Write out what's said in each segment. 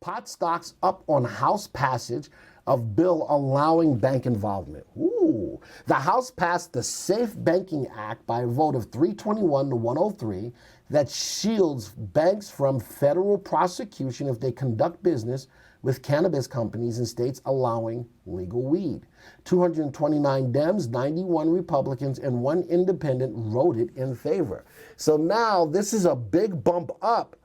Pot stocks up on House passage of bill allowing bank involvement. Ooh. The House passed the Safe Banking Act by a vote of 321 to 103 that shields banks from federal prosecution if they conduct business with cannabis companies in states allowing legal weed. 229 Dems, 91 Republicans, and 1 independent voted in favor. So now this is a big bump up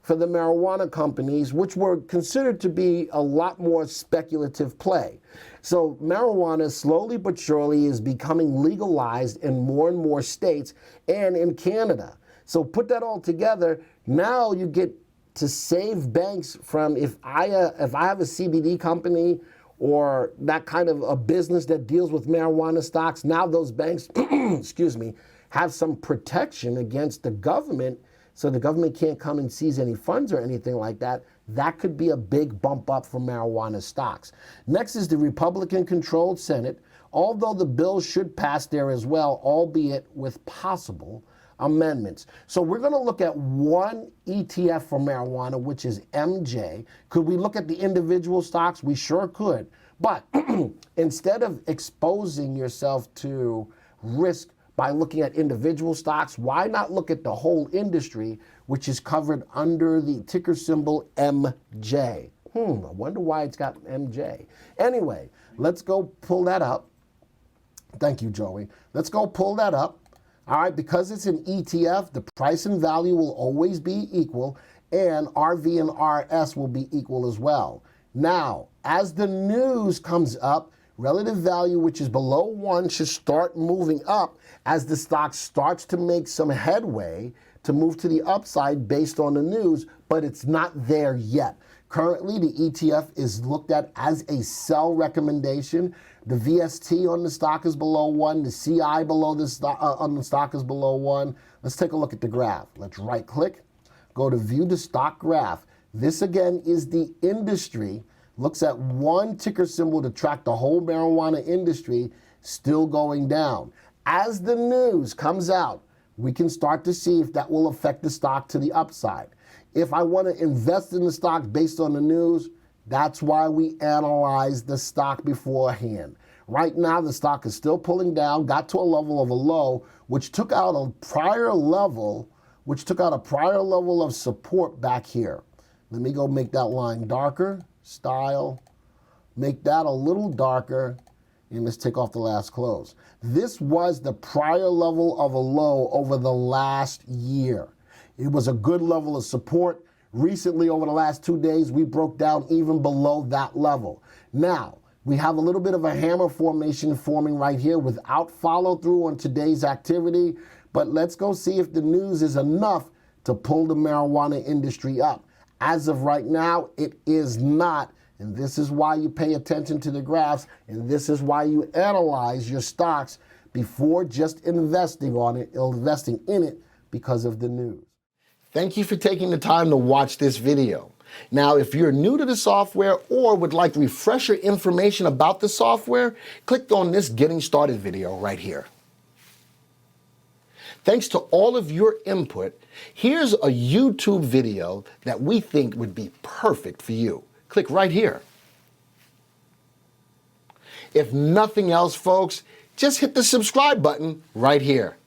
for the marijuana companies, which were considered to be a lot more speculative play. So marijuana slowly but surely is becoming legalized in more and more states and in Canada. So put that all together, now you get to save banks from, if I have a CBD company or that kind of a business that deals with marijuana stocks, now those banks, excuse me, have some protection against the government, so the government can't come and seize any funds or anything like that. That could be a big bump up for marijuana stocks. Next is the Republican-controlled Senate, although the bill should pass there as well, albeit with possible amendments. So we're going to look at one ETF for marijuana, which is MJ. Could we look at the individual stocks? We sure could. But instead of exposing yourself to risk by looking at individual stocks, why not look at the whole industry, which is covered under the ticker symbol MJ? I wonder why it's got MJ. Anyway, let's go pull that up. Thank you, Joey. Let's go pull that up. All right, because it's an ETF, the price and value will always be equal, and RV and RS will be equal as well. Now, as the news comes up, relative value, which is below 1, should start moving up as the stock starts to make some headway to move to the upside based on the news, but it's not there yet. Currently, the ETF is looked at as a sell recommendation. The VST on the stock is below 1. The CI below the on the stock is below 1. Let's take a look at the graph. Let's right-click, go to View the Stock Graph. This, again, is the industry. Looks at one ticker symbol to track the whole marijuana industry, still going down. As the news comes out, we can start to see if that will affect the stock to the upside. If I want to invest in the stock based on the news, that's why we analyze the stock beforehand. Right now, the stock is still pulling down, got to a level of a low, which took out a prior level, of support back here. Let me go make that line darker, style, make that a little darker, and let's take off the last close. This was the prior level of a low over the last year. It was a good level of support. Recently, over the last 2 days, we broke down even below that level. Now, we have a little bit of a hammer formation forming right here without follow through on today's activity, but let's go see if the news is enough to pull the marijuana industry up. As of right now, it is not, and this is why you pay attention to the graphs, and this is why you analyze your stocks before just investing in it because of the news. Thank you for taking the time to watch this video. Now, if you're new to the software or would like refresher information about the software, click on this Getting Started video right here. Thanks to all of your input, here's a YouTube video that we think would be perfect for you. Click right here. If nothing else, folks, just hit the subscribe button right here.